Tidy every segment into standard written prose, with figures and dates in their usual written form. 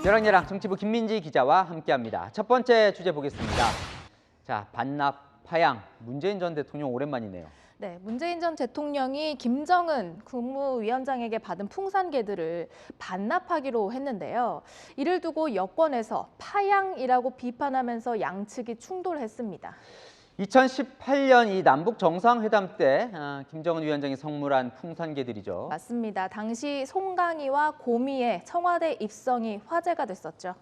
열왕열왕 정치부 김민지 기자와 함께합니다. 첫 번째 주제 보겠습니다. 자, 반납, 파양, 문재인 전 대통령 오랜만이네요. 네, 문재인 전 대통령이 김정은 국무위원장에게 받은 풍산개들을 반납하기로 했는데요. 이를 두고 여권에서 파양이라고 비판하면서 양측이 충돌했습니다. 2018년 이 남북 정상회담 때 김정은 위원장이 선물한 풍산개들이죠. 맞습니다. 당시 송강이와 고미의 청와대 입성이 화제가 됐었죠.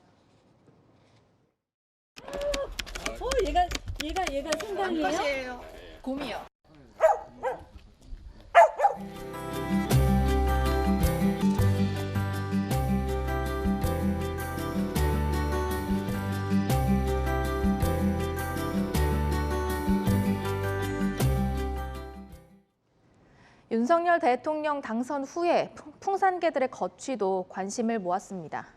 얘가 송강이에요? 고미요. 윤석열 대통령 당선 후에 풍산개들의 거취도 관심을 모았습니다.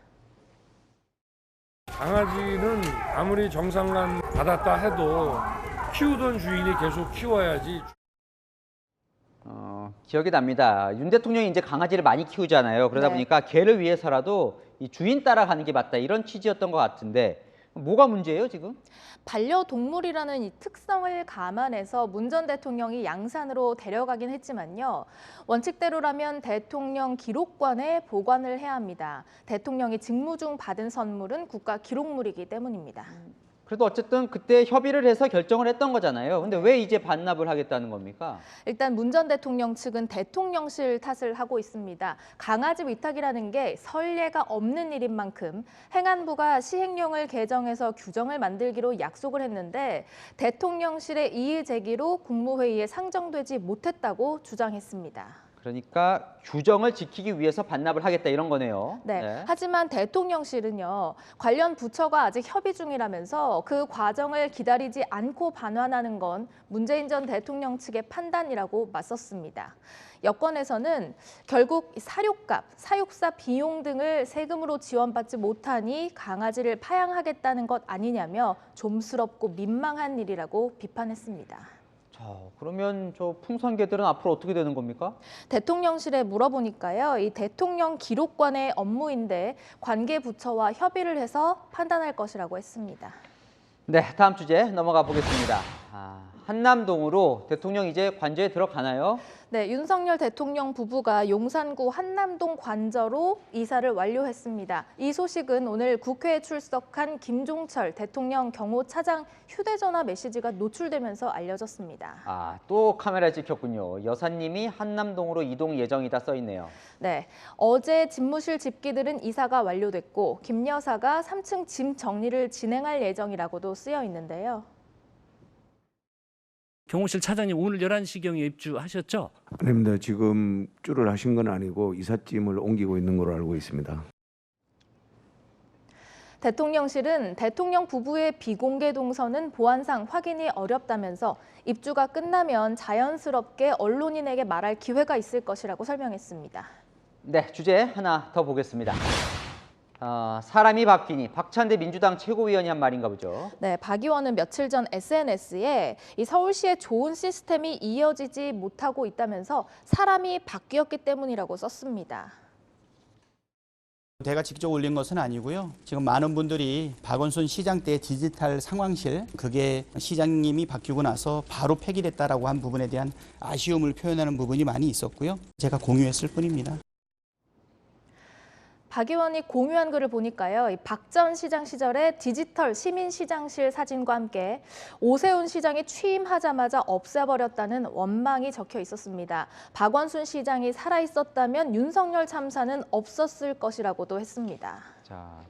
강아지는 아무리 정상간 받았다 해도 키우던 주인이 계속 키워야지. 기억이 납니다. 윤 대통령이 이제 강아지를 많이 키우잖아요. 그러다 보니까 개를 위해서라도 이 주인 따라가는 게 맞다 이런 취지였던 것 같은데 뭐가 문제예요 지금? 반려동물이라는 이 특성을 감안해서 문 전 대통령이 양산으로 데려가긴 했지만요. 원칙대로라면 대통령 기록관에 보관을 해야 합니다. 대통령이 직무 중 받은 선물은 국가 기록물이기 때문입니다. 그래도 어쨌든 그때 협의를 해서 결정을 했던 거잖아요. 근데 왜 이제 반납을 하겠다는 겁니까? 일단 문 전 대통령 측은 대통령실 탓을 하고 있습니다. 강아지 위탁이라는 게 선례가 없는 일인 만큼 행안부가 시행령을 개정해서 규정을 만들기로 약속을 했는데 대통령실의 이의 제기로 국무회의에 상정되지 못했다고 주장했습니다. 그러니까 규정을 지키기 위해서 반납을 하겠다 이런 거네요. 네. 하지만 대통령실은요, 관련 부처가 아직 협의 중이라면서 그 과정을 기다리지 않고 반환하는 건 문재인 전 대통령 측의 판단이라고 맞섰습니다. 여권에서는 결국 사료값, 사육사 비용 등을 세금으로 지원받지 못하니 강아지를 파양하겠다는 것 아니냐며 좀스럽고 민망한 일이라고 비판했습니다. 자, 그러면 저 풍선개들은 앞으로 어떻게 되는 겁니까? 대통령실에 물어보니까요. 이 대통령 기록관의 업무인데 관계 부처와 협의를 해서 판단할 것이라고 했습니다. 네, 다음 주제 넘어가 보겠습니다. 한남동으로 대통령 이제 관저에 들어가나요? 네, 윤석열 대통령 부부가 용산구 한남동 관저로 이사를 완료했습니다. 이 소식은 오늘 국회에 출석한 김종철 대통령 경호차장 휴대전화 메시지가 노출되면서 알려졌습니다. 또 카메라에 찍혔군요. 여사님이 한남동으로 이동 예정이다 써 있네요. 네, 어제 집무실 집기들은 이사가 완료됐고 김 여사가 3층 짐 정리를 진행할 예정이라고도 쓰여 있는데요. 경호실 차장님 오늘 11시경에 입주하셨죠? 아닙니다. 지금 입주를 하신 건 아니고 이삿짐을 옮기고 있는 걸로 알고 있습니다. 대통령실은 대통령 부부의 비공개 동선은 보안상 확인이 어렵다면서 입주가 끝나면 자연스럽게 언론인에게 말할 기회가 있을 것이라고 설명했습니다. 네, 주제 하나 더 보겠습니다. 사람이 바뀌니 박찬대 민주당 최고위원이 한 말인가 보죠. 네, 박 의원은 며칠 전 SNS에 이 서울시의 좋은 시스템이 이어지지 못하고 있다면서 사람이 바뀌었기 때문이라고 썼습니다. 제가 직접 올린 것은 아니고요. 지금 많은 분들이 박원순 시장 때 디지털 상황실, 그게 시장님이 바뀌고 나서 바로 폐기됐다라고 한 부분에 대한 아쉬움을 표현하는 부분이 많이 있었고요. 제가 공유했을 뿐입니다. 박 의원이 공유한 글을 보니까요. 박 전 시장 시절의 디지털 시민시장실 사진과 함께 오세훈 시장이 취임하자마자 없애버렸다는 원망이 적혀 있었습니다. 박원순 시장이 살아있었다면 윤석열 참사는 없었을 것이라고도 했습니다. 자,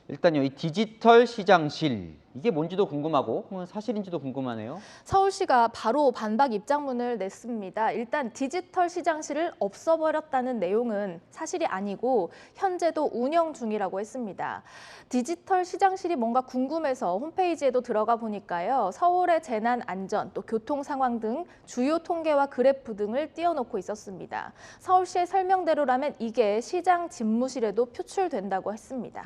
일단요, 이 디지털 시장실 이게 뭔지도 궁금하고 사실인지도 궁금하네요. 서울시가 바로 반박 입장문을 냈습니다. 일단 디지털 시장실을 없애버렸다는 내용은 사실이 아니고 현재도 운영 중이라고 했습니다. 디지털 시장실이 뭔가 궁금해서 홈페이지에도 들어가 보니까요. 서울의 재난 안전, 또 교통 상황 등 주요 통계와 그래프 등을 띄워놓고 있었습니다. 서울시의 설명대로라면 이게 시장 집무실에도 표출된다고 했습니다.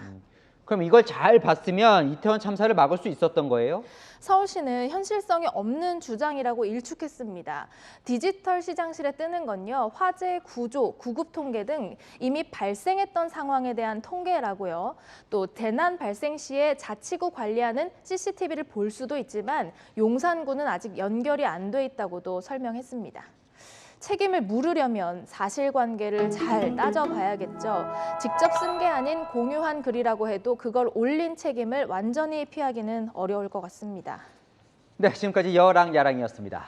그럼 이걸 잘 봤으면 이태원 참사를 막을 수 있었던 거예요? 서울시는 현실성이 없는 주장이라고 일축했습니다. 디지털 시장실에 뜨는 건요, 화재 구조, 구급 통계 등 이미 발생했던 상황에 대한 통계라고요. 또 대난 발생 시에 자치구 관리하는 CCTV를 볼 수도 있지만 용산구는 아직 연결이 안 돼 있다고도 설명했습니다. 책임을 물으려면 사실관계를 잘 따져봐야겠죠. 직접 쓴 게 아닌 공유한 글이라고 해도 그걸 올린 책임을 완전히 피하기는 어려울 것 같습니다. 네, 지금까지 여랑야랑이었습니다.